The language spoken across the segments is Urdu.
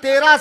13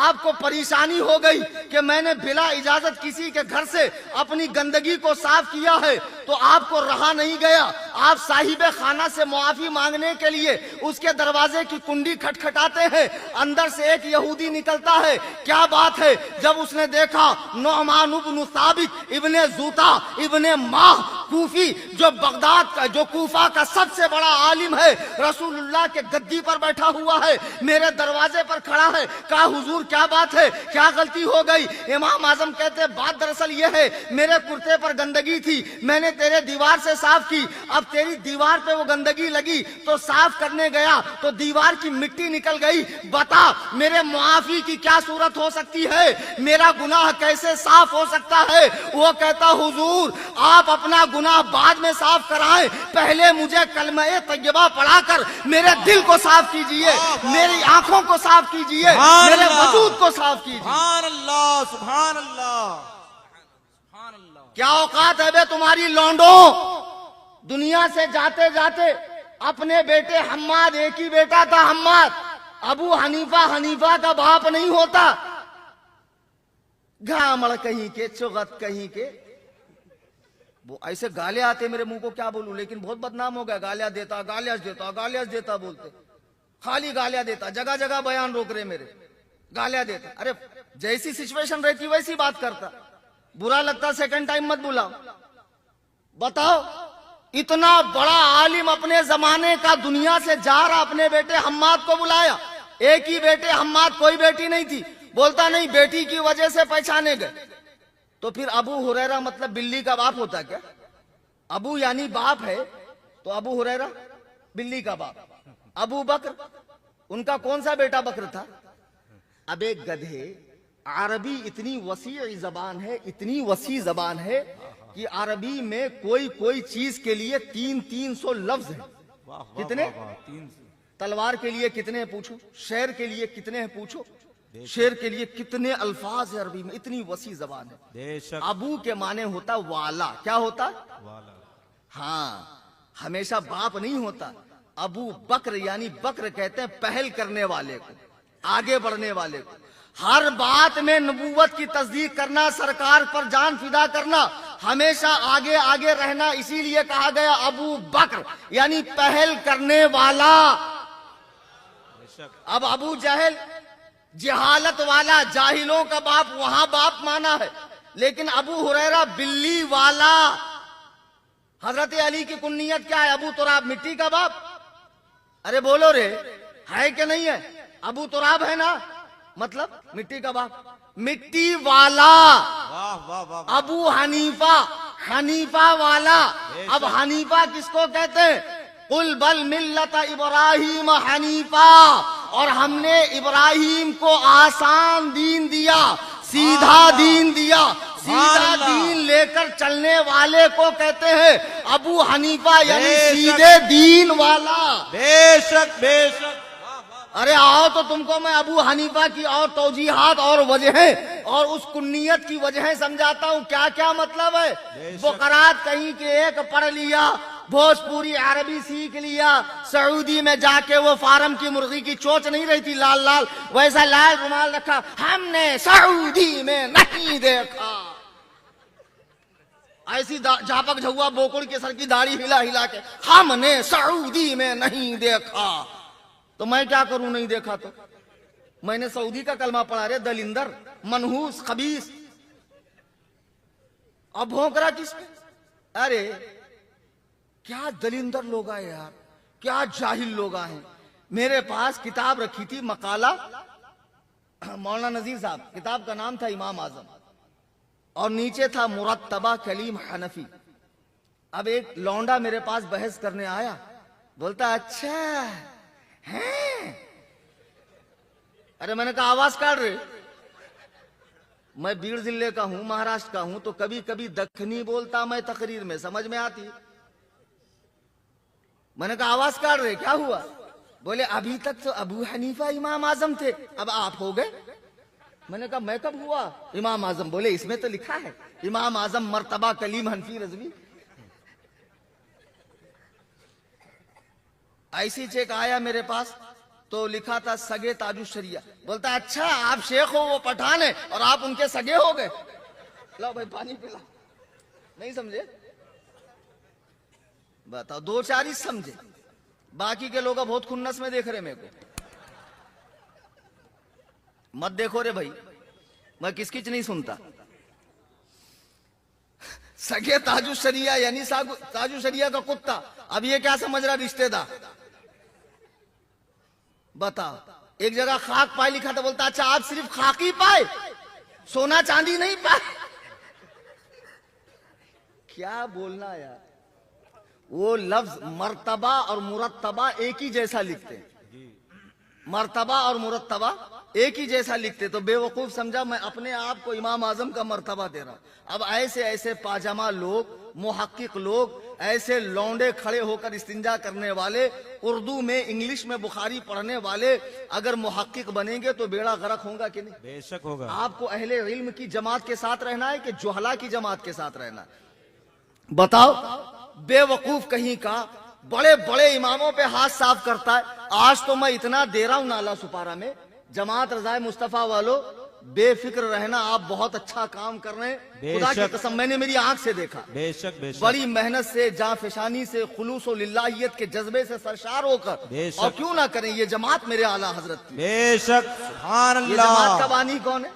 آپ کو پریشانی ہو گئی کہ میں نے بلا اجازت کسی کے گھر سے اپنی گندگی کو صاف کیا ہے تو آپ کو رہا نہیں گیا، آپ صاحب خانہ سے معافی مانگنے کے لیے اس کے دروازے کی کنڈی کھٹکھٹاتے ہیں، اندر سے ایک یہودی نکلتا ہے، کیا بات ہے؟ جب اس نے دیکھا نعمان ابن ثابت ابن زوتا ابن ماہ کوفی، جو بغداد کا، جو کوفہ کا سب سے بڑا عالم ہے، رسول اللہ کے گدی پر بیٹھا ہوا ہے، میرے دروازے پر کھڑا ہے، کہا حضور کیا بات ہے، کیا غلطی ہو گئی؟ امام اعظم کہتے بات دراصل یہ ہے، میرے کرتے پر گندگی تھی، میں نے تیرے دیوار سے صاف کی، اب تیری دیوار پہ وہ گندگی لگی تو صاف کرنے گیا تو دیوار کی مٹی نکل گئی، بتا میرے معافی کی کیا صورت ہو سکتی ہے؟ میرا گناہ کیسے صاف ہو سکتا ہے؟ وہ کہتا حضور آپ اپنا گناہ بعد میں صاف کرائیں، پہلے مجھے کلمہ طیبہ پڑھا کر میرے دل کو صاف کیجئے، میری آنکھوں کو صاف کیجئے، میرے وجود کو صاف کیجئے۔ سبحان اللہ، سبحان اللہ، سبحان اللہ۔ کیا اوقات ہے بے تمہاری لونڈوں؟ دنیا سے جاتے جاتے اپنے بیٹے حماد، ایک ہی بیٹا تھا حماد، ابو حنیفہ کا باپ نہیں ہوتا، گھامڑ کہیں کے، چغت کہیں کے، وہ ایسے گالے آتے میرے منہ کو کیا بولوں، لیکن بہت بدنام ہو گیا، گالیاں دیتا بولتے، خالی گالیاں دیتا، جگہ جگہ بیان روک رہے میرے، گالیاں دیتا، ارے جیسی سچویشن رہتی ویسی بات کرتا، برا لگتا سیکنڈ ٹائم مت بلاؤ۔ بتاؤ اتنا بڑا عالم اپنے زمانے کا دنیا سے جا رہا، اپنے بیٹے حماد کو بلایا، ایک ہی بیٹے حماد، کوئی بیٹی نہیں تھی، بولتا نہیں بیٹی کی وجہ سے پہچانے گئے۔ تو پھر ابو ہریرہ مطلب بلی کا باپ ہوتا کیا؟ ابو یعنی باپ ہے، تو ابو ہریرہ بلی کا باپ، ابو بکر ان کا کون سا بیٹا بکر تھا؟ اب ایک گدھے، عربی اتنی وسیع زبان ہے، اتنی وسیع زبان ہے کہ عربی میں کوئی چیز کے لیے 300 لفظ ہیں۔ کتنے؟ تلوار کے لیے کتنے پوچھو، شیر کے لیے کتنے پوچھو، شیر کے لیے کتنے الفاظ ہیں عربی میں، اتنی وسیع زبان ہے۔ ابو کے معنی ہوتا والا، کیا ہوتا؟ ہاں، ہمیشہ باپ نہیں ہوتا۔ ابو بکر یعنی بکر کہتے ہیں پہل کرنے والے کو، آگے بڑھنے والے کو، ہر بات میں نبوت کی تصدیق کرنا، سرکار پر جان فدا کرنا، ہمیشہ آگے آگے رہنا، اسی لیے کہا گیا ابو بکر یعنی پہل کرنے والا۔ اب ابو جہل جہالت والا، جاہلوں کا باپ، وہاں باپ مانا ہے، لیکن ابو ہریرہ بلی والا۔ حضرت علی کی کنیت کیا ہے؟ ابو تراب، مٹی کا باپ۔ ارے بولو رے، ہے کہ نہیں ہے؟ ابو تراب ہے نا، مطلب مٹی کا باپ، مٹی والا۔ ابو حنیفہ والا۔ اب حنیفہ کس کو کہتے ہیں؟ قل بل ملت ابراہیم حنیفہ، اور ہم نے ابراہیم کو آسان دین دیا، سیدھا دین دیا، سیدھا دین لے کر چلنے والے کو کہتے ہیں ابو حنیفہ یعنی سیدھے دین والا۔ بے شک بے شک۔ ارے آؤ تو تم کو میں ابو حنیفہ کی اور توجیحات اور وجہیں اور اس کنیت کی وجہیں سمجھاتا ہوں، کیا کیا مطلب ہے۔ بقرات کہیں کہ ایک پڑھ لیا، بھوجپوری عربی سیکھ لیا، سعودی میں جا کے وہ فارم کی مرغی کی چوچ نہیں رہتی لال لال، ویسا لال رومال رکھا، ہم نے سعودی میں نہیں دیکھا، ایسی جھاپک جھوا بوکڑ کے سر کی داڑھی ہلا ہلا کے، ہم نے سعودی میں نہیں دیکھا۔ تو میں کیا کروں نہیں دیکھا تو؟ میں نے سعودی کا کلمہ پڑھا، رے دلندر، منحوس، خبیث۔ اب بھونکرا کس پہ؟ ارے کیا دلندر لوگ آئے یار، کیا جاہل لوگ آئے۔ میرے پاس کتاب رکھی تھی، مقالہ مولانا نذیر صاحب، کتاب کا نام تھا امام اعظم، اور نیچے تھا مرتبہ کلیم حنفی۔ اب ایک لونڈا میرے پاس بحث کرنے آیا، بولتا اچھا ہیں؟ ارے میں نے کہا آواز کاٹ رہے، میں بیڑ ضلع کا ہوں، مہاراشٹر کا ہوں، تو کبھی کبھی دکنی بولتا میں تقریر میں، سمجھ میں آتی۔ میں نے کہا آواز کاٹ رہے، کیا ہوا؟ بولے ابھی تک تو ابو حنیفہ امام اعظم تھے، اب آپ ہو گئے۔ میں نے کہا میں کب ہوا امام اعظم؟ بولے اس میں تو لکھا ہے امام اعظم مرتبہ کلیم حنفی رضوی۔ ایسی چیک آیا میرے پاس تو لکھا تھا سگے تاج الشریعہ. بولتا اچھا آپ شیخ ہو وہ پٹھان ہے اور آپ ان کے سگے ہو گئے. لاؤ بھائی پانی پلا. نہیں سمجھے؟ بتاؤ دو چار ہی سمجھے, باقی کے لوگ بہت خنس میں دیکھ رہے میرے کو. مت دیکھو رے بھائی, میں کس کچھ نہیں سنتا. سگے تاج الشریعہ یعنی تاج الشریعہ کا کتا. اب یہ کیا سمجھ رہا رشتہ دار؟ بتاؤ. ایک جگہ خاک پائے لکھا تھا, بولتا اچھا آپ صرف خاک ہی پائے, سونا چاندی نہیں پائے. کیا بولنا یار. وہ لفظ مرتبہ اور مرتبہ ایک ہی جیسا لکھتے ہیں. مرتبہ اور مرتبہ ایک ہی جیسا لکھتے, تو بے وقوف سمجھا میں اپنے آپ کو امام اعظم کا مرتبہ دے رہا ہوں. اب ایسے ایسے پاجامہ لوگ, محقق لوگ, ایسے لونڈے کھڑے ہو کر استنجا کرنے والے, اردو میں انگلش میں بخاری پڑھنے والے اگر محقق بنیں گے تو بیڑا غرق ہوگا کہ نہیں؟ بے شک ہوگا. آپ کو اہل علم کی جماعت کے ساتھ رہنا ہے کہ جہلا کی جماعت کے ساتھ رہنا ہے؟ بتاؤ. بے وقوف کہیں کا بڑے بڑے اماموں پہ ہاتھ صاف کرتا ہے. آج تو میں اتنا دے رہا ہوں نالا سپارہ میں, جماعت رضائے مصطفیٰ والو بے فکر رہنا, آپ بہت اچھا کام کر رہے ہیں. خدا کی قسم میں نے میری آنکھ سے دیکھا. بے شک بے شک. بڑی محنت سے, جانفشانی سے, خلوص و للہیت کے جذبے سے سرشار ہو کر, اور کیوں نہ کریں یہ جماعت میرے اعلیٰ حضرت کی. بے شک سبحان یہ جماعت کا اللہ. بانی کون ہے؟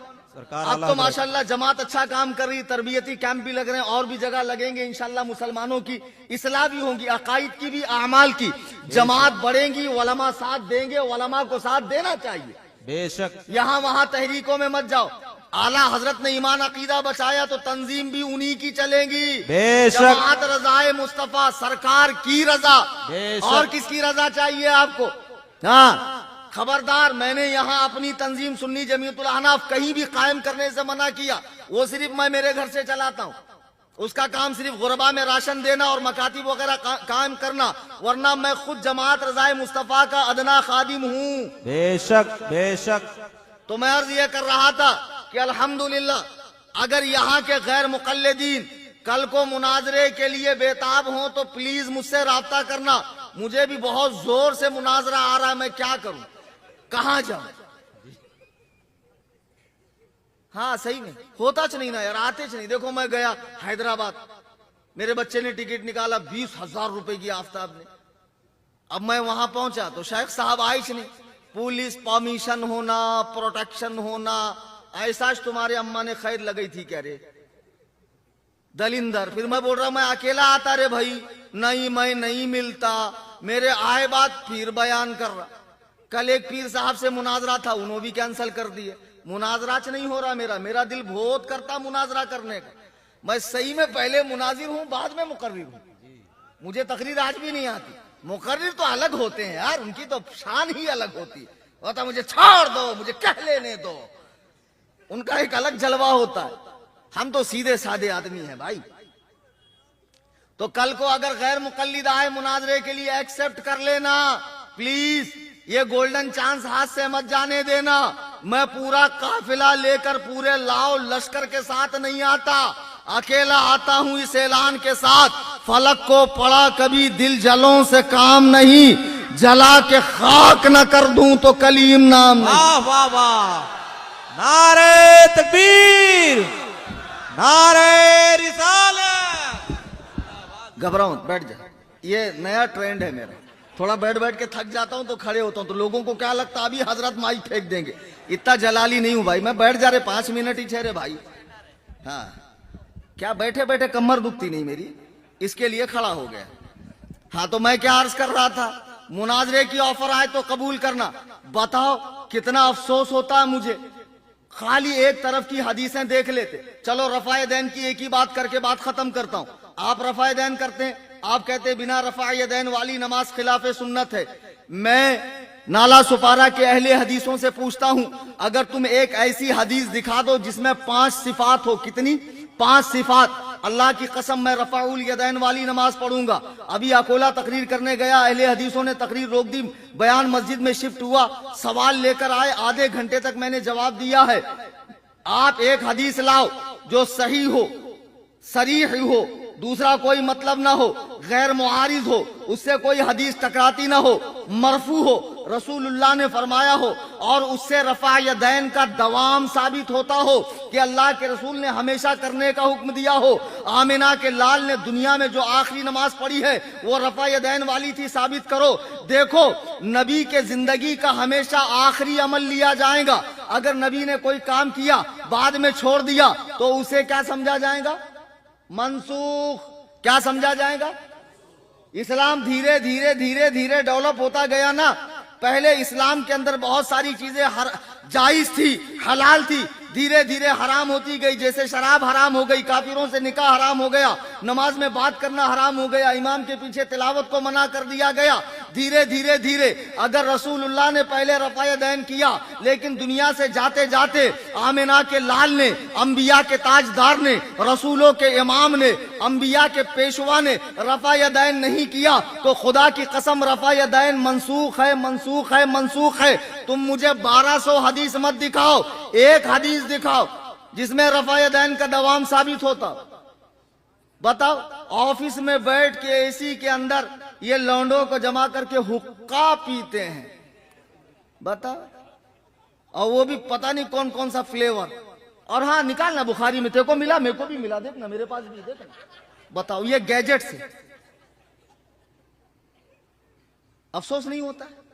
اب تو ماشاءاللہ جماعت اچھا کام کر رہی, تربیتی کیمپ بھی لگ رہے ہیں, اور بھی جگہ لگیں گے انشاءاللہ. مسلمانوں کی اصلاح بھی ہوگی, عقائد کی بھی, اعمال کی. جماعت بڑھیں گی, علماء ساتھ دیں گے, علماء کو ساتھ دینا چاہیے. بے شک. یہاں وہاں تحریکوں میں مت جاؤ. اعلیٰ حضرت نے ایمان عقیدہ بچایا تو تنظیم بھی انہی کی چلے گی. بے شک. جماعت رضائے مصطفیٰ سرکار کی رضا. بے شک. اور کس کی رضا چاہیے آپ کو؟ ہاں خبردار, میں نے یہاں اپنی تنظیم سنی جمیعت الاحناف کہیں بھی قائم کرنے سے منع کیا. وہ صرف میں میرے گھر سے چلاتا ہوں. اس کا کام صرف غربا میں راشن دینا اور مکاتب وغیرہ قائم کرنا, ورنہ میں خود جماعت رضائے مصطفیٰ کا ادنا خادم ہوں. بے شک بے شک. تو میں عرض یہ کر رہا تھا کہ الحمدللہ اگر یہاں کے غیر مقلدین کل کو مناظرے کے لیے بےتاب ہوں تو پلیز مجھ سے رابطہ کرنا. مجھے بھی بہت زور سے مناظرہ آ رہا ہے, میں کیا کروں, کہاں جاؤں. ہاں صحیح میں ہوتا چ نہیں نا یار, آتے چ نہیں. دیکھو میں گیا حیدرآباد, میرے بچے نے ٹکٹ نکالا 20,000 روپے کی آفتاب نے. اب میں وہاں پہنچا تو شیخ صاحب آئے چ نہیں. پولیس پرمیشن ہونا, پروٹیکشن ہونا, ایسا تمہارے اماں نے خیر لگئی تھی کیا رے دلندر. پھر میں بول رہا میں اکیلا آتا رے بھائی, نہیں میں نہیں ملتا. میرے آئے بات پیر بیان کر رہا. کل ایک پیر صاحب سے مناظرہ تھا, انہوں بھی کینسل کر دیے. مناظرہ چ نہیں ہو رہا میرا دل بہت کرتا مناظرہ کرنے کا. میں صحیح میں پہلے مناظر ہوں, بعد میں مقرر ہوں. مجھے تقریر آج بھی نہیں آتی. مقرر تو الگ ہوتے ہیں یار, ان کی تو شان ہی الگ ہوتی ہے. ہوتا مجھے چھوڑ دو, مجھے کہہ لینے دو, ان کا ایک الگ جلوہ ہوتا ہے. ہم تو سیدھے سادے آدمی ہیں بھائی. تو کل کو اگر غیر مقلد آئے مناظرے کے لیے ایکسپٹ کر لینا پلیز. یہ گولڈن چانس ہاتھ سے مت جانے دینا. میں پورا قافلہ لے کر پورے لاؤ لشکر کے ساتھ نہیں آتا, اکیلا آتا ہوں اس اعلان کے ساتھ, فلک کو پڑا کبھی دل جلوں سے کام نہیں, جلا کے خاک نہ کر دوں تو کلیم نام نہیں. واہ واہ واہ. نعرہ تکبیر, نعرہ رسالت. گھبراؤ بیٹھ جا, یہ نیا ٹرینڈ ہے میرا. تھوڑا بیٹھ کے تھک جاتا ہوں تو کھڑے ہوتا ہوں, تو لوگوں کو کیا لگتا ابھی حضرت مائی پھینک دیں گے. اتنا جلالی نہیں ہوں بھائی, میں بیٹھ جا رہے 5 منٹ ہی چہرے بھائی. ہاں کیا بیٹھے بیٹھے کمر دکھتی نہیں میری, اس کے لیے کھڑا ہو گیا. ہاں تو میں کیا عرض کر رہا تھا, مناظرے کی آفر آئے تو قبول کرنا. بتاؤ کتنا افسوس ہوتا ہے مجھے, خالی ایک طرف کی حدیثیں دیکھ لیتے. چلو رفع دین کی ایک ہی بات کر کے بات ختم کرتا ہوں. آپ رفع دین کرتے ہیں, آپ کہتے ہیں بنا رفع یدین والی نماز خلاف سنت ہے. میں نالا سپارہ کے اہل حدیثوں سے پوچھتا ہوں, اگر تم ایک ایسی حدیث دکھا دو جس میں 5 صفات ہو. کتنی؟ 5 صفات. اللہ کی قسم میں رفع الیدین والی نماز پڑھوں گا. ابھی اکولا تقریر کرنے گیا, اہل حدیثوں نے تقریر روک دی, بیان مسجد میں شفٹ ہوا, سوال لے کر آئے, آدھے گھنٹے تک میں نے جواب دیا ہے. آپ ایک حدیث لاؤ جو صحیح ہو, صریح ہو, دوسرا کوئی مطلب نہ ہو, غیر معارض ہو, اس سے کوئی حدیث ٹکراتی نہ ہو, مرفوع ہو, رسول اللہ نے فرمایا ہو اور اس سے رفع یدین کا دوام ثابت ہوتا ہو کہ اللہ کے رسول نے ہمیشہ کرنے کا حکم دیا ہو. آمنہ کے لال نے دنیا میں جو آخری نماز پڑھی ہے وہ رفع یدین والی تھی, ثابت کرو. دیکھو نبی کے زندگی کا ہمیشہ آخری عمل لیا جائے گا. اگر نبی نے کوئی کام کیا بعد میں چھوڑ دیا تو اسے کیا سمجھا جائے گا؟ منسوخ. کیا سمجھا جائے گا؟ اسلام دھیرے دھیرے دھیرے دھیرے ڈیولپ ہوتا گیا نا. پہلے اسلام کے اندر بہت ساری چیزیں جائز تھی, حلال تھی, دھیرے دھیرے حرام ہوتی گئی. جیسے شراب حرام ہو گئی, کافروں سے نکاح حرام ہو گیا, نماز میں بات کرنا حرام ہو گیا, امام کے پیچھے تلاوت کو منع کر دیا گیا. دھیرے دھیرے دھیرے اگر رسول اللہ نے پہلے رفع یدین کیا لیکن دنیا سے جاتے جاتے آمنہ کے لال نے, انبیاء کے تاجدار نے, رسولوں کے امام نے, انبیاء کے پیشوا نے رفع یدین نہیں کیا تو خدا کی قسم رفع یدین منسوخ ہے, منسوخ ہے, منسوخ ہے. تم مجھے 1200 حدیث مت دکھاؤ, ایک حدیث دکھاؤ جس میں رفع یدین کا دوام ثابت ہوتا. بتاؤ. آفس میں بیٹھ کے اے سی کے اندر یہ لونڈوں کو جمع کر کے حقہ پیتے ہیں, بتاؤ, اور وہ بھی پتہ نہیں کون کون سا فلیور. اور ہاں نکالنا بخاری میں, تیرے کو ملا, میرے کو بھی ملا, دیکھنا میرے پاس بھی, دیکھنا. بتاؤ یہ گیجٹ سے افسوس نہیں ہوتا ہے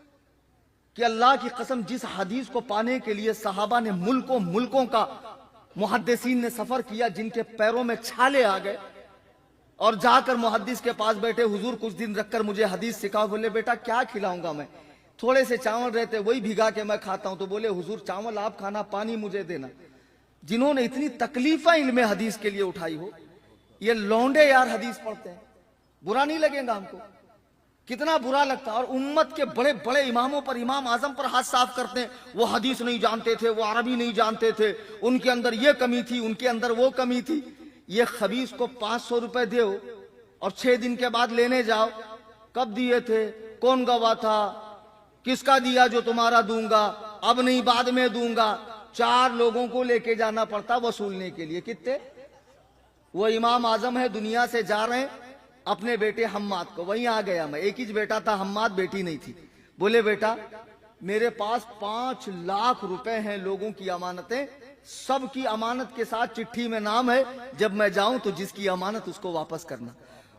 کہ اللہ کی قسم جس حدیث کو پانے کے لیے صحابہ نے ملکوں کا محدثین نے سفر کیا, جن کے پیروں میں چھالے آ گئے, اور جا کر محدث کے پاس بیٹھے, حضور کچھ دن رکھ کر مجھے حدیث سکھاؤ. بولے بیٹا کیا کھلاؤں گا میں, تھوڑے سے چاول رہتے وہی بھگا کے میں کھاتا ہوں. تو بولے حضور چاول آپ کھانا, پانی مجھے دینا. جنہوں نے اتنی تکلیفیں علم حدیث کے لیے اٹھائی ہو, یہ لونڈے یار حدیث پڑھتے ہیں. برا نہیں لگے گا ہم کو؟ کتنا برا لگتا. اور امت کے بڑے بڑے اماموں پر, امام اعظم پر ہاتھ صاف کرتے ہیں. وہ حدیث نہیں جانتے تھے, وہ عربی نہیں جانتے تھے, ان کے اندر یہ کمی تھی, ان کے اندر وہ کمی تھی. یہ خبیث کو 500 روپے دیو اور 6 دن کے بعد لینے جاؤ, کب دیے تھے, کون گواہ تھا, کس کا دیا جو تمہارا دوں گا, اب نہیں بعد میں دوں گا. 4 لوگوں کو لے کے جانا پڑتا وصولنے کے لیے. کتنے؟ وہ امام اعظم ہے, دنیا سے جا رہے ہیں, اپنے بیٹے حماد کو, وہیں آ گیا میں, ایک ہی بیٹا تھا حماد, بیٹی نہیں تھی. بولے بیٹا میرے پاس 5 لاکھ روپے ہیں, لوگوں کی امانتیں, سب کی امانت کے ساتھ چٹھی میں نام ہے, جب میں جاؤں تو جس کی امانت اس کو واپس کرنا.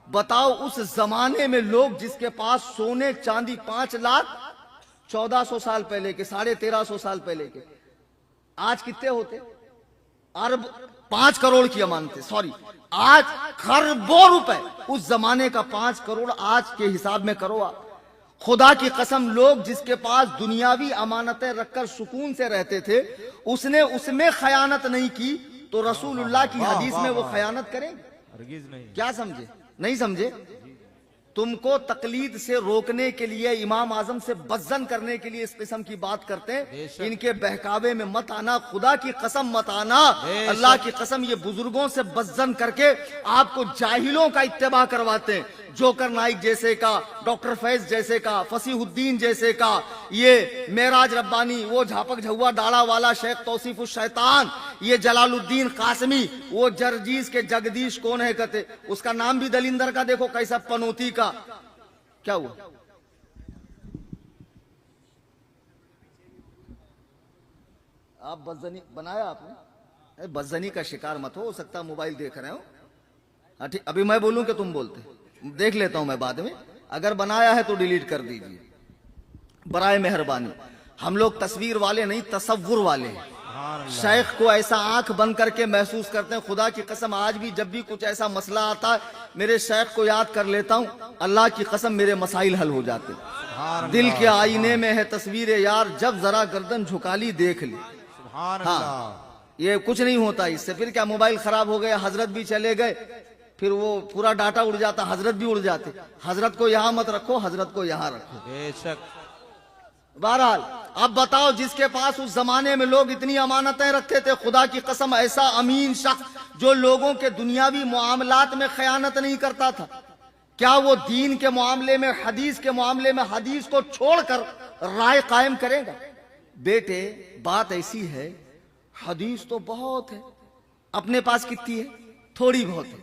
بتاؤ اس زمانے میں لوگ جس کے پاس سونے چاندی 5 لاکھ 1400 سال پہلے کے, 1350 سال پہلے کے, آج کتنے ہوتے؟ ارب 5 کروڑ کی امانتیں, سوری آج خربوں روپے. اس زمانے کا 5 کروڑ آج کے حساب میں کرو آپ. خدا کی قسم لوگ جس کے پاس دنیاوی امانتیں رکھ کر سکون سے رہتے تھے, اس نے اس میں خیانت نہیں کی تو رسول اللہ کی حدیث میں وہ خیانت کریں گے؟ کیا سمجھے؟ نہیں سمجھے؟ تم کو تقلید سے روکنے کے لیے, امام اعظم سے بزن کرنے کے لیے اس قسم کی بات کرتے ہیں. ان کے بہکاوے میں مت آنا, خدا کی قسم مت آنا. اللہ کی قسم یہ بزرگوں سے بزن کر کے آپ کو جاہلوں کا اتباع کرواتے ہیں. جوکر نائک جیسے کا, ڈاکٹر فیض جیسے کا, فصیح الدین جیسے کا, یہ معراج ربانی, وہ جھاپک جھوا ڈاڑا والا شیخ توصیف الشیطان, یہ جلال الدین قاسمی, وہ جرجیز کے جگدیش کون ہے کہتے, اس کا نام بھی دلندر کا, دیکھو کیسا پنوتی کا. کیا ہوا؟ آپ بزنی بنایا آپ نے, بزنی کا شکار مت ہو سکتا موبائل دیکھ رہے ہو. ابھی میں بولوں کہ تم بولتے, دیکھ لیتا ہوں میں بعد میں. اگر بنایا ہے تو ڈیلیٹ کر دیجیے برائے مہربانی. ہم لوگ تصویر والے نہیں, تصور والے ہیں. شیخ کو ایسا آنکھ بند کر کے محسوس کرتے ہیں. خدا کی قسم آج بھی جب بھی کچھ ایسا مسئلہ آتا ہے میرے شیخ کو یاد کر لیتا ہوں, اللہ کی قسم میرے مسائل حل ہو جاتے. دل کے آئینے میں ہے تصویر یار, جب ذرا گردن جھکا لی دیکھ لی. ہاں یہ کچھ نہیں ہوتا اس سے. پھر کیا موبائل خراب ہو گیا, حضرت بھی چلے گئے, پھر وہ پورا ڈاٹا اڑ جاتا, حضرت بھی اڑ جاتے. حضرت کو یہاں مت رکھو, حضرت کو یہاں رکھو. بے شک. بہرحال اب بتاؤ جس کے پاس اس زمانے میں لوگ اتنی امانتیں رکھتے تھے, خدا کی قسم ایسا امین شخص جو لوگوں کے دنیاوی معاملات میں خیانت نہیں کرتا تھا, کیا وہ دین کے معاملے میں, حدیث کے معاملے میں حدیث کو چھوڑ کر رائے قائم کرے گا؟ بیٹے بات ایسی ہے, حدیث تو بہت ہے, اپنے پاس کتنی ہے؟ تھوڑی بہت ہے.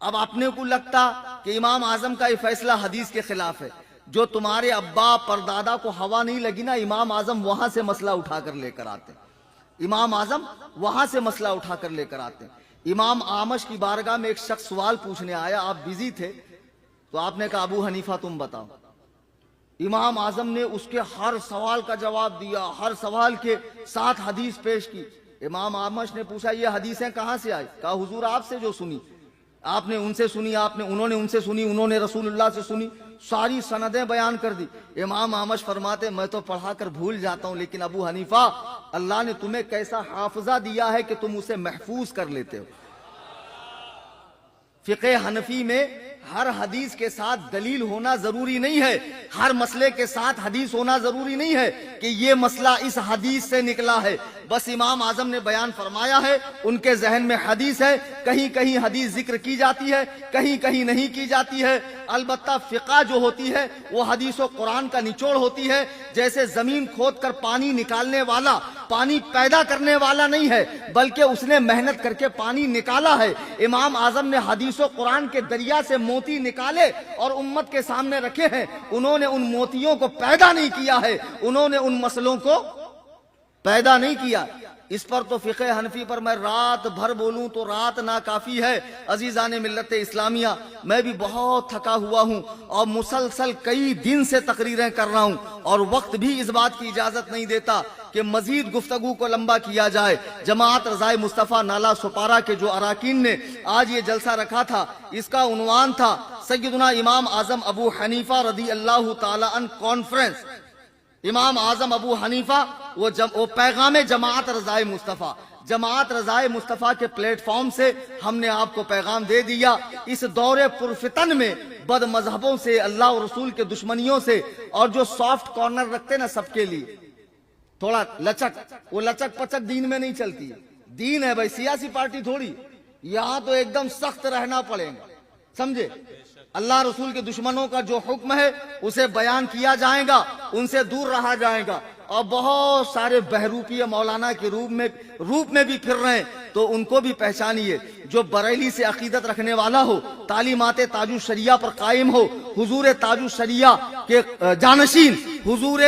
اب اپنے کو لگتا کہ امام اعظم کا یہ فیصلہ حدیث کے خلاف ہے, جو تمہارے ابا پردادا کو ہوا نہیں لگی نا، امام اعظم وہاں سے مسئلہ اٹھا کر لے کر آتے ہیں، امام اعظم وہاں سے مسئلہ اٹھا کر لے کر آتے ہیں۔ امام اعمش کی بارگاہ میں ایک شخص سوال پوچھنے آیا، آپ بزی تھے تو آپ نے کہا ابو حنیفہ تم بتاؤ۔ امام اعظم نے اس کے ہر سوال کا جواب دیا، ہر سوال کے ساتھ حدیث پیش کی۔ امام اعمش نے پوچھا یہ حدیثیں کہاں سے آئی؟ کہا حضور آپ سے جو سنی، آپ نے ان سے سنی، انہوں نے ان سے سنی، انہوں نے رسول اللہ سے سنی، ساری سندیں بیان کر دی۔ امام اعمش فرماتے میں تو پڑھا کر بھول جاتا ہوں، لیکن ابو حنیفہ اللہ نے تمہیں کیسا حافظہ دیا ہے کہ تم اسے محفوظ کر لیتے ہو۔ فقہ حنفی میں ہر حدیث کے ساتھ دلیل ہونا ضروری نہیں ہے، ہر مسئلے کے ساتھ حدیث ہونا ضروری نہیں ہے کہ یہ مسئلہ اس حدیث سے نکلا ہے۔ بس امام اعظم نے بیان فرمایا ہے، ان کے ذہن میں حدیث ہے، کہیں کہیں حدیث ذکر کی جاتی ہے، کہیں کہیں نہیں کی جاتی ہے۔ البتہ فقہ جو ہوتی ہے وہ حدیث و قرآن کا نچوڑ ہوتی ہے۔ جیسے زمین کھود کر پانی نکالنے والا پانی پیدا کرنے والا نہیں ہے، بلکہ اس نے محنت کر کے پانی نکالا ہے۔ امام اعظم نے حدیث و قرآن کے دریا سے موتی نکالے اور امت کے سامنے رکھے ہیں۔ انہوں نے ان موتیوں کو پیدا نہیں کیا ہے، انہوں نے ان مسئلوں کو پیدا نہیں کیا۔ اس پر تو فقہ حنفی پر میں رات بھر بولوں تو رات ناکافی ہے۔ عزیزان ملت اسلامیہ، میں بھی بہت تھکا ہوا ہوں اور مسلسل کئی دن سے تقریریں کر رہا ہوں، اور وقت بھی اس بات کی اجازت نہیں دیتا کہ مزید گفتگو کو لمبا کیا جائے۔ جماعت رضائے مصطفیٰ نالا سپارہ کے جو اراکین نے آج یہ جلسہ رکھا تھا، اس کا عنوان تھا سیدنا امام اعظم ابو حنیفہ رضی اللہ تعالی عنہ کانفرنس۔ امام اعظم ابو حنیفہ وہ پیغام جماعت رضائے مصطفیٰ، جماعت رضائے مصطفیٰ کے پلیٹ فارم سے ہم نے آپ کو پیغام دے دیا۔ اس دور پرفتن میں بد مذہبوں سے، اللہ اور رسول کے دشمنیوں سے، اور جو سافٹ کارنر رکھتے نا سب کے لیے تھوڑا لچک، وہ لچک پچک دین میں نہیں چلتی ہے۔ دین ہے بھائی، سیاسی پارٹی تھوڑی، یہاں تو ایک دم سخت رہنا پڑے گا، سمجھے؟ اللہ رسول کے دشمنوں کا جو حکم ہے اسے بیان کیا جائے گا، ان سے دور رہا جائے گا۔ اور بہت سارے بہروپی مولانا کے روپ میں بھی پھر رہے ہیں، تو ان کو بھی پہچانیے۔ جو بریلی سے عقیدت رکھنے والا ہو، تعلیمات تاج الشریعہ پر قائم ہو، حضور تاج الشریعہ کے جانشین، حضور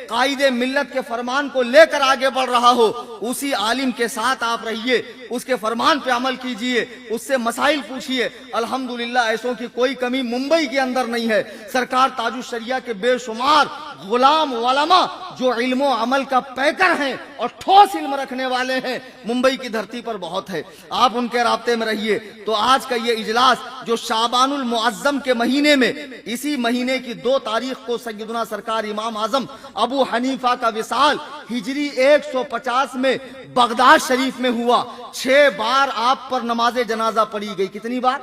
قائد ملت کے فرمان کو لے کر آگے بڑھ رہا ہو، اسی عالم کے ساتھ آپ رہیے، اس کے فرمان پہ عمل کیجئے، اس سے مسائل پوچھئے۔ الحمدللہ ایسوں کی کوئی کمی ممبئی کے اندر نہیں ہے۔ سرکار تاج الشریعہ کے بے شمار غلام علماء جو علم و عمل کا پیکر ہیں اور ٹھوس علم رکھنے والے ہیں، ممبئی کی دھرتی پر بہت ہے، آپ ان کے رابطے میں رہیے۔ تو آج کا یہ اجلاس جو شعبان المعظم کے مہینے میں، اسی مہینے کی 2 تاریخ کو سیدنا سرکار امام اعظم ابو حنیفہ کا وصال ہجری 150 میں بغداد شریف میں ہوا۔ 6 بار آپ پر نماز جنازہ پڑھی گئی۔ کتنی بار؟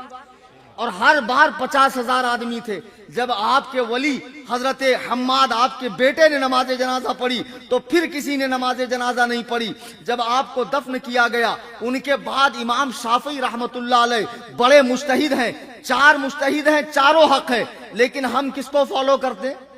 اور ہر بار 50,000 آدمی تھے۔ جب آپ کے ولی حضرت حماد آپ کے بیٹے نے نماز جنازہ پڑھی تو پھر کسی نے نماز جنازہ نہیں پڑھی۔ جب آپ کو دفن کیا گیا، ان کے بعد امام شافعی رحمت اللہ علیہ بڑے مجتہد ہیں، 4 مجتہد ہیں، چاروں حق ہیں، لیکن ہم کس کو فالو کرتے ہیں؟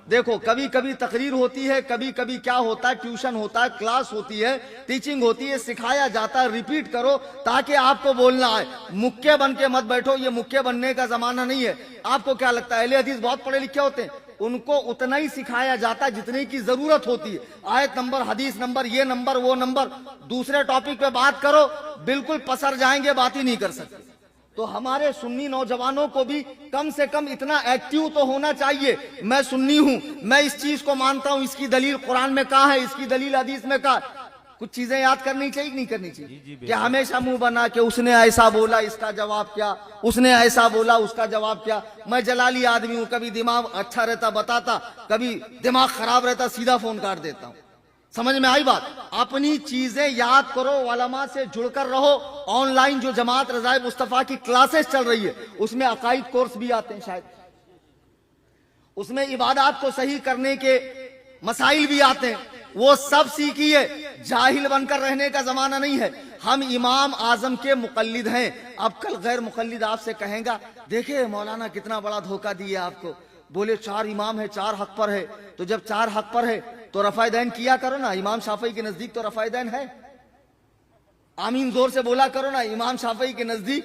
دیکھو کبھی کبھی تقریر ہوتی ہے، کبھی کبھی کیا ہوتا ہے، ٹیوشن ہوتا ہے، کلاس ہوتی ہے، ٹیچنگ ہوتی ہے، سکھایا جاتا ہے، ریپیٹ کرو تاکہ آپ کو بولنا آئے۔ مکے بن کے مت بیٹھو، یہ مکے بننے کا زمانہ نہیں ہے۔ آپ کو کیا لگتا ہے اہل حدیث بہت پڑھے لکھے ہوتے ہیں؟ ان کو اتنا ہی سکھایا جاتا ہے جتنے کی ضرورت ہوتی ہے۔ آیت نمبر، حدیث نمبر، یہ نمبر، وہ نمبر، دوسرے ٹاپک پہ بات کرو، بالکل پسر جائیں گے، بات ہی نہیں کر سکتے۔ تو ہمارے سنی نوجوانوں کو بھی کم سے کم اتنا ایکٹیو تو ہونا چاہیے۔ میں سنی ہوں، میں اس چیز کو مانتا ہوں، اس کی دلیل قرآن میں کہاں ہے، اس کی دلیل حدیث میں کہاں ہے۔ کچھ چیزیں یاد کرنی چاہیے کہ نہیں کرنی چاہیے؟ کہ ہمیشہ منہ بنا کہ اس نے ایسا بولا، اس کا جواب کیا، اس نے ایسا بولا، اس کا جواب کیا۔ میں جلالی آدمی ہوں، کبھی دماغ اچھا رہتا بتاتا، کبھی دماغ خراب رہتا سیدھا فون کاٹ دیتا ہوں۔ سمجھ میں آئی بات؟ اپنی چیزیں یاد کرو، علماء سے جڑ کر رہو۔ آن لائن جو جماعت رضائے مصطفیٰ کی کلاسز چل رہی ہے، اس میں عقائد کورس بھی آتے ہیں، شاید اس میں عبادات کو صحیح کرنے کے مسائل بھی آتے ہیں، وہ سب سیکھیے۔ جاہل بن کر رہنے کا زمانہ نہیں ہے۔ ہم امام اعظم کے مقلد ہیں۔ اب کل غیر مقلد آپ سے کہیں گا دیکھیں مولانا کتنا بڑا دھوکہ دیا آپ کو، بولے 4 امام ہے، 4 حق پر ہے، تو جب 4 حق پر ہے تو رفع دین کیا کرو نا۔ امام شافعی کے نزدیک تو رفع دین ہے، آمین زور سے بولا کرو نا۔ امام شافعی کے نزدیک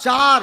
4,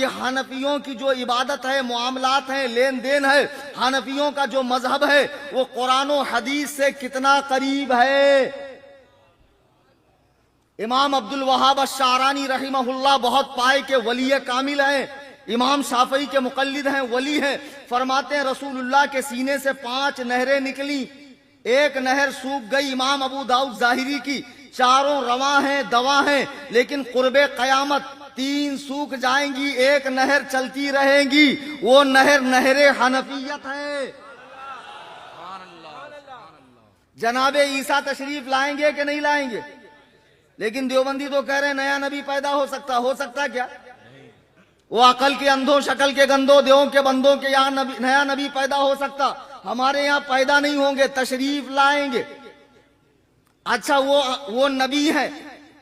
کہ حنفیوں کی جو عبادت ہے، معاملات ہیں، لین دین ہے، حنفیوں کا جو مذہب ہے وہ قرآن و حدیث سے کتنا قریب ہے۔ امام عبد الوہاب الشعرانی رحمہ اللہ بہت پائے کے ولی کامل ہیں، امام شافعی کے مقلد ہیں، ولی ہیں۔ فرماتے ہیں رسول اللہ کے سینے سے 5 نہریں نکلی، ایک نہر سوکھ گئی امام ابو داؤد ظاہری کی، چاروں رواں ہیں، دوا ہیں، لیکن قرب قیامت 3 سوکھ جائیں گی، ایک نہر چلتی رہے گی، وہ نہر نہر حنفیت ہے۔ جناب عیسیٰ تشریف لائیں گے کہ نہیں لائیں گے؟ لیکن دیوبندی تو کہہ رہے ہیں نیا نبی پیدا ہو سکتا کیا؟ وہ عقل کے اندھوں، شکل کے گندوں، دیوں کے بندوں کے یہاں نیا نبی پیدا ہو سکتا، ہمارے یہاں پیدا نہیں ہوں گے، تشریف لائیں گے۔ اچھا وہ نبی ہے،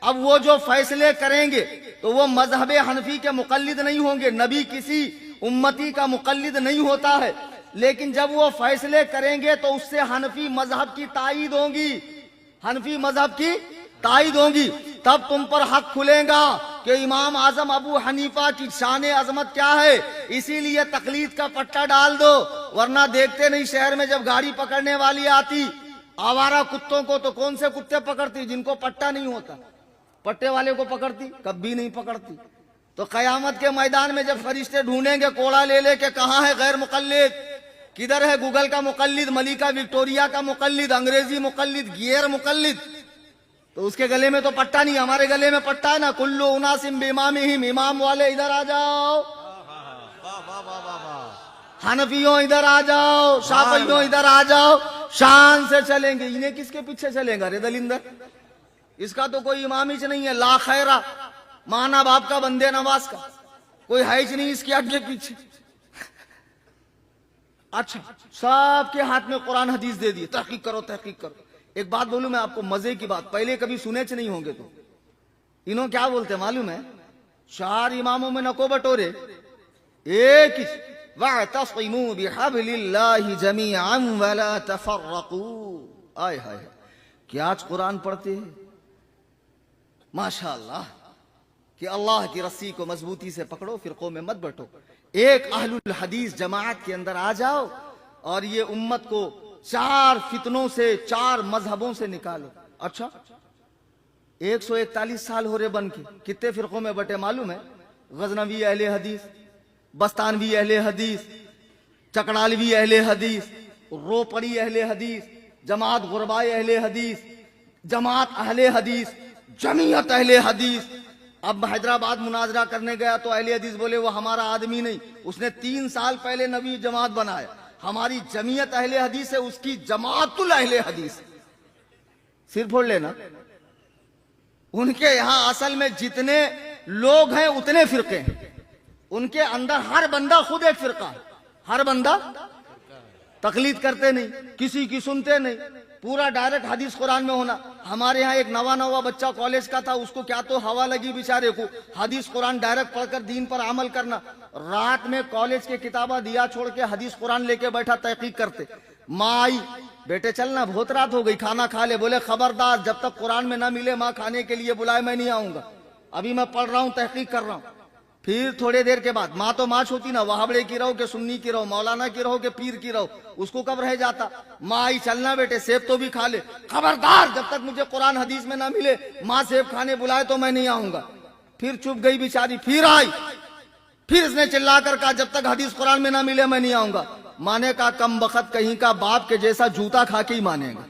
اب وہ جو فیصلے کریں گے تو وہ مذہب حنفی کے مقلد نہیں ہوں گے، نبی کسی امتی کا مقلد نہیں ہوتا ہے، لیکن جب وہ فیصلے کریں گے تو اس سے حنفی مذہب کی تائید ہوگی، حنفی مذہب کی تائید ہوگی، تب تم پر حق کھلے گا کہ امام اعظم ابو حنیفہ کی شان عظمت کیا ہے۔ اسی لیے تقلید کا پٹا ڈال دو، ورنہ دیکھتے نہیں شہر میں جب گاڑی پکڑنے والی آتی آوارہ کتوں کو تو کون سے کتے پکڑتی؟ جن کو پٹا نہیں ہوتا، پٹے والے کو پکڑتی؟ کبھی نہیں پکڑتی۔ تو قیامت کے میدان میں جب فرشتے ڈھونڈیں گے کوڑا لے لے کے کہاں ہے غیر مقلد، کدھر ہے گوگل کا مقلد، ملکہ وکٹوریا کا مقلد، انگریزی مقلد، غیر مقلد، تو اس کے گلے میں تو پٹا نہیں، ہمارے گلے میں پٹا ہے نا۔ کلو اناسم بامامہم، امام والے ادھر آ جاؤ، حنفیوں ادھر آ جاؤ، شافعیوں ادھر آ جاؤ، شان سے چلیں گے۔ انہیں کس کے پیچھے چلیں گا رے دلندر؟ اس کا تو کوئی امام ہی نہیں ہے، لا خیرہ، مانا باپ کا بندے نواز کا کوئی ہے ہی نہیں اس کے آگے پیچھے۔ اچھا سب کے ہاتھ میں قرآن حدیث دے دیے، تحقیق کرو تحقیق کرو۔ ایک بات بولوں میں آپ کو مزے کی بات، پہلے کبھی سنے چ نہیں ہوں گے، تو انہوں کیا بولتے معلوم ہے؟ 4 اماموں میں نکو بٹورے، ایک ہی وَاعْتَصِمُوا بِحَبْلِ اللَّهِ جَمِيعًا وَلَا تَفَرَّقُوا۔ آئے ہائے، کیا آج قرآن پڑھتے ہیں ماشاءاللہ کہ اللہ کی رسی کو مضبوطی سے پکڑو، فرقوں میں مت بٹو، ایک اہل الحدیث جماعت کے اندر آ جاؤ اور یہ امت کو 4 فتنوں سے، 4 مذہبوں سے نکالو۔ اچھا 141 سال ہو رہے بن کے، کتنے فرقوں میں بٹے معلوم ہے؟ غزنوی اہل حدیث، بستانوی اہل حدیث، چکڑالوی اہل حدیث، روپڑی اہل حدیث، جماعت غربائے اہل حدیث، جماعت اہل حدیث، جمعیت اہل حدیث۔ اب حیدرآباد مناظرہ کرنے گیا تو اہل حدیث بولے وہ ہمارا آدمی نہیں، اس نے 3 سال پہلے نوی جماعت بنایا، ہماری جمعیت اہل حدیث ہے، اس کی جماعت الاہل حدیث۔ سر پھوڑ لینا، ان کے یہاں اصل میں جتنے لوگ ہیں اتنے فرقے ہیں، ان کے اندر ہر بندہ خود ایک فرقہ ہے، ہر بندہ تقلید کرتے نہیں، کسی کی سنتے نہیں، پورا ڈائریکٹ حدیث قرآن میں ہونا۔ ہمارے ہاں ایک نوا بچہ کالج کا تھا، اس کو کیا تو ہوا لگی بیچارے کو، حدیث قرآن ڈائریکٹ پڑھ کر دین پر عمل کرنا، رات میں کالج کے کتابہ دیا چھوڑ کے حدیث قرآن لے کے بیٹھا تحقیق کرتے۔ ماں آئی، بیٹے چلنا بہت رات ہو گئی، کھانا کھا لے۔ بولے خبردار، جب تک قرآن میں نہ ملے ماں کھانے کے لیے بلائے میں نہیں آؤں گا، ابھی میں پڑھ رہا ہوں، تحقیق کر رہا ہوں۔ پھر تھوڑے دیر کے بعد، ماں تو ماں ہوتی نا، وہابڑے کی رہو کہ سنی کی رہو، مولانا کی رہو کہ پیر کی رہو، اس کو کب رہ جاتا۔ ماں آئی، چلنا بیٹے سیب تو بھی کھا لے۔ خبردار، جب تک مجھے قرآن حدیث میں نہ ملے ماں سیب کھانے بلائے تو میں نہیں آؤں گا۔ پھر چپ گئی بیچاری، پھر آئی، پھر اس نے چلا کر کہا جب تک حدیث قرآن میں نہ ملے میں نہیں آؤں گا۔ ماں نے کہا کم بخت کہیں کا، باپ کے جیسا جوتا کھا کے ہی مانے گا۔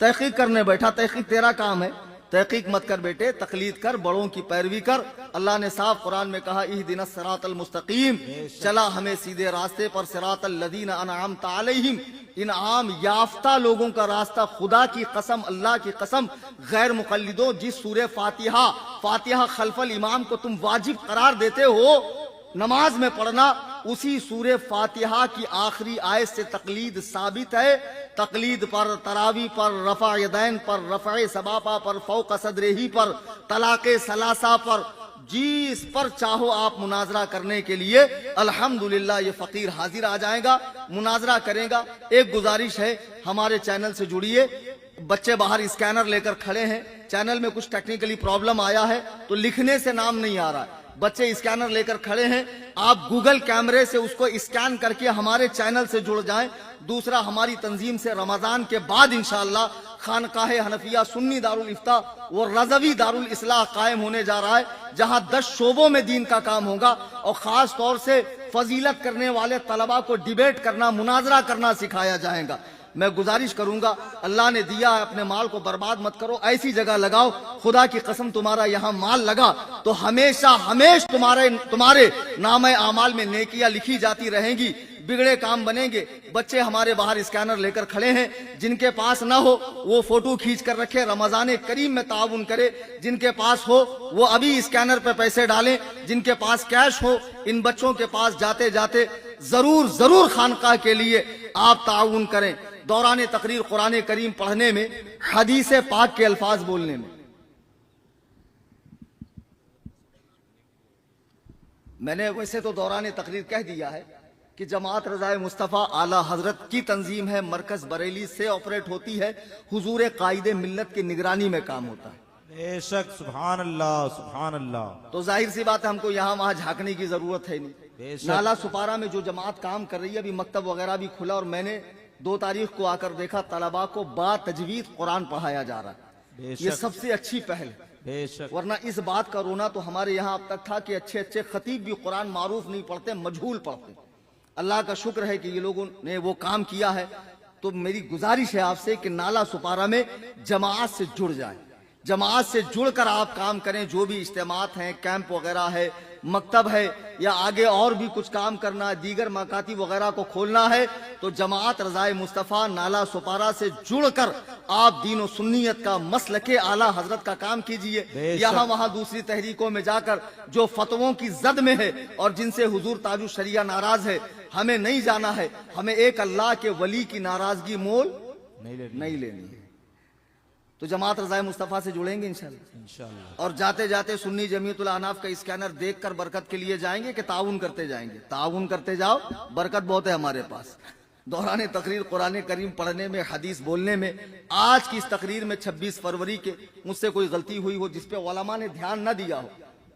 تحقیق کرنے بیٹھا، تحقیق تیرا کام ہے، تحقیق مت کر بیٹے، تقلید کر، بڑوں کی پیروی کر۔ اللہ نے صاف قرآن میں کہا اہدنا الصراط المستقیم، چلا ہمیں سیدھے راستے پر، صراط الذین انعمت علیہم، انعام یافتہ لوگوں کا راستہ۔ خدا کی قسم، اللہ کی قسم، غیر مقلدوں، جس سورہ فاتحہ خلف الامام کو تم واجب قرار دیتے ہو نماز میں پڑھنا، اسی سورہ فاتحہ کی آخری آیت سے تقلید ثابت ہے۔ تقلید پر، تراوی پر، رفع یدین پر، رفع سبابہ پر، فوق صدرہی پر، طلاق ثلاثہ پر، جس پر چاہو آپ مناظرہ کرنے کے لیے الحمدللہ یہ فقیر حاضر آ جائے گا، مناظرہ کرے گا۔ ایک گزارش ہے، ہمارے چینل سے جڑیے۔ بچے باہر اسکینر لے کر کھڑے ہیں، چینل میں کچھ ٹیکنیکلی پرابلم آیا ہے تو لکھنے سے نام نہیں آ رہا ہے، بچے اسکینر لے کر کھڑے ہیں، آپ گوگل کیمرے سے اس کو اسکین کر کے ہمارے چینل سے جڑ جائیں۔ دوسرا، ہماری تنظیم سے رمضان کے بعد انشاءاللہ خانقاہ حنفیہ سنی دارالافتاء و رضوی دارالاصلاح قائم ہونے جا رہا ہے، جہاں 10 شعبوں میں دین کا کام ہوگا، اور خاص طور سے فضیلت کرنے والے طلباء کو ڈیبیٹ کرنا، مناظرہ کرنا سکھایا جائے گا۔ میں گزارش کروں گا، اللہ نے دیا ہے، اپنے مال کو برباد مت کرو، ایسی جگہ لگاؤ، خدا کی قسم تمہارا یہاں مال لگا تو ہمیشہ تمہارے نام اعمال میں نیکیاں لکھی جاتی رہیں گی، بگڑے کام بنیں گے۔ بچے ہمارے باہر اسکینر لے کر کھڑے ہیں، جن کے پاس نہ ہو وہ فوٹو کھینچ کر رکھے، رمضان کریم میں تعاون کرے۔ جن کے پاس ہو وہ ابھی اسکینر پہ پیسے ڈالیں، جن کے پاس کیش ہو ان بچوں کے پاس جاتے جاتے ضرور خانقاہ کے لیے آپ تعاون کریں۔ دوران تقریر قرآن کریم پڑھنے میں، حدیث پاک کے الفاظ بولنے میں، میں نے ویسے تو دوران تقریر کہہ دیا ہے کہ جماعت رضائے مصطفیٰ اعلی حضرت کی تنظیم ہے، مرکز بریلی سے آپریٹ ہوتی ہے، حضور قائد ملت کی نگرانی میں کام ہوتا ہے۔ بے شک، سبحان اللہ سبحان اللہ۔ تو ظاہر سی بات ہے ہم کو یہاں وہاں جھانکنے کی ضرورت ہے بے نہیں۔ شک۔ نالا سپارہ میں جو جماعت کام کر رہی ہے، ابھی مکتب وغیرہ بھی کھلا، اور میں نے 2 تاریخ کو آ کر دیکھا طلباء کو با تجوید قرآن پڑھایا جا رہا بے ہے۔ شک۔ یہ سب سے اچھی پہل ہے، بے شک، ورنہ اس بات کا رونا تو ہمارے یہاں اب تک تھا کہ اچھے خطیب بھی قرآن معروف نہیں پڑھتے، مجہول پڑھتے۔ اللہ کا شکر ہے کہ یہ لوگوں نے وہ کام کیا ہے۔ تو میری گزارش ہے آپ سے کہ نالا سپارہ میں جماعت سے جڑ جائیں، جماعت سے جڑ کر آپ کام کریں۔ جو بھی اجتماعات ہیں، کیمپ وغیرہ ہے، مکتب ہے، یا آگے اور بھی کچھ کام کرنا ہے، دیگر مکاتب وغیرہ کو کھولنا ہے، تو جماعت رضائے مصطفیٰ نالا سپارہ سے جڑ کر آپ دین و سنیت کا مسلک اعلیٰ حضرت کا کام کیجئے۔ بے شک۔ یہاں وہاں دوسری تحریکوں میں جا کر جو فتووں کی زد میں ہے اور جن سے حضور تاج الشریعہ ناراض ہے، ہمیں نہیں جانا ہے۔ ہمیں ایک اللہ کے ولی کی ناراضگی مول نہیں لینی ہے۔ تو جماعت رضائے مصطفیٰ سے جڑیں گے انشاءاللہ، انشاءاللہ۔ اور جاتے جاتے سنی جمعیت الاحناف کا اسکینر دیکھ کر برکت کے لیے جائیں گے کہ تعاون کرتے جائیں گے؟ تعاون کرتے جاؤ، برکت بہت ہے ہمارے پاس۔ دوران تقریر قرآن کریم پڑھنے میں، حدیث بولنے میں، آج کی اس تقریر میں 26 فروری کے مجھ سے کوئی غلطی ہوئی ہو جس پہ علماء نے دھیان نہ دیا ہو،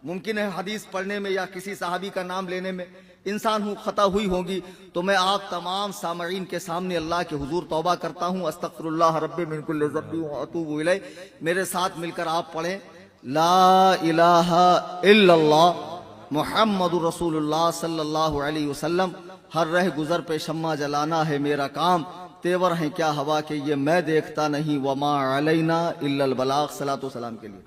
ممکن ہے حدیث پڑھنے میں یا کسی صحابی کا نام لینے میں انسان ہوں، خطا ہوئی ہوگی، تو میں آپ تمام سامعین کے سامنے اللہ کے حضور توبہ کرتا ہوں، استغفر اللہ ربی من کل ذنب واتوب الیہ۔ میرے ساتھ مل کر آپ پڑھیں، لا الہ الا اللہ محمد رسول اللہ صلی اللہ علیہ وسلم۔ ہر رہ گزر پہ شمع جلانا ہے میرا کام، تیور ہیں کیا ہوا کہ یہ میں دیکھتا نہیں، وما علینا الا البلاغ۔ صلاۃ و سلام کے لیے